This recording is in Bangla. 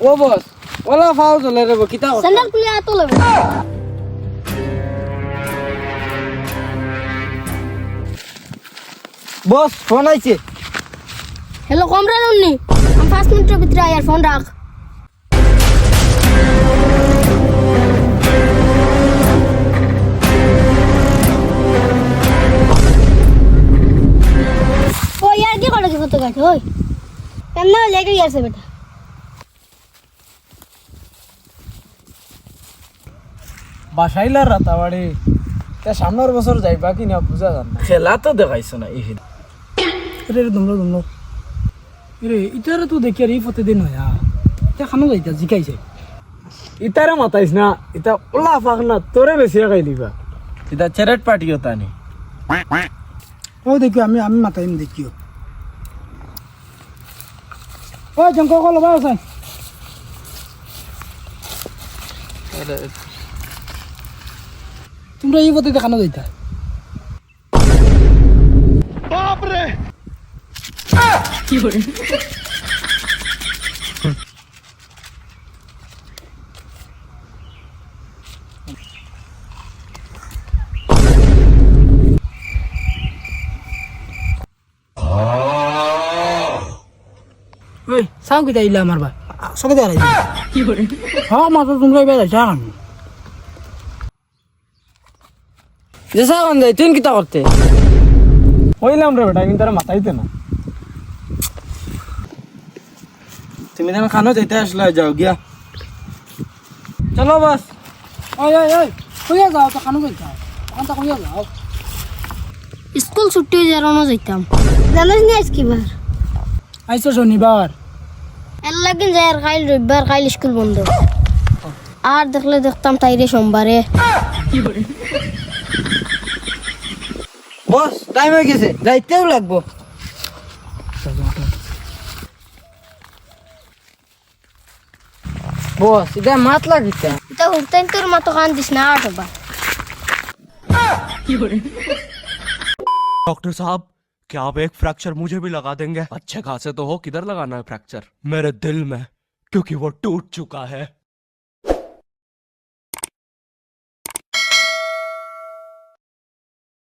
ও বস ওলা ফাও চলে রে কিতা স্যান্ডেল খুলে আতো লবে বস ফোন আইছে হ্যালো কমরা নন্নি আমি 5 মিনিটের ভিতরে আয়ার ফোন রাখ ও यार কি করে কি ফটো কাট ওই কেমন লেগে গেছে বেটা বাসাইলার রাতাবাড়ি তা সামনের বছর যাইবা কি না বুঝা যান না খেলা তো দেখাইছ না এই রে দমলো রে ইটারে তো দেখি আর এই ফতে দিন হয় তা খানো যাইতা জিকাইছে ইতারে মাতাইছ না ইতা ওলা ফাক না তোরে বেশি খাই দিবা ইতা চেরেট পার্টি হতা নি ও দেখি আমি মাতাইম দেখিও ও জঙ্ক কল বাও সাই তোমরা এই ফতে দেখানো যাইতা কি করে ওই সাউ কি তাইলা আমার ভাই সকে দেখাই কি করে হ্যাঁ মাত্র তোমরা এবার যাইছা আমি যেসা গন্ধ তুই কিতা করতে হইলাম রে বেটা কিন্তু তারা মাথাইতে না তুমি যেন খানো যাইতে আসলে যাও গিয়া চলো বাস ওই ওই ওই কইয়া যাও তো খানো যাইতা এখন তো কইয়া যাও স্কুল ছুটি হয়ে যাওয়ানো যাইতাম জানিস না আজকে বার আইছো শনিবার এর লাগিন যায় আর কাল রবিবার কাল স্কুল বন্ধ আর দেখলে দেখতাম তাইরে সোমবারে বস টাইম হয়ে গেছে যাইতেও লাগবো বস এটা মাত লাগিতে এটা উঠতেন তোর মতো কান দিস না আট বার डॉक्टर साहब क्या आप एक फ्रैक्चर मुझे भी लगा देंगे? अच्छे खासे तो हो, किधर लगाना है फ्रैक्चर? मेरे दिल में, क्योंकि वो टूट चुका है।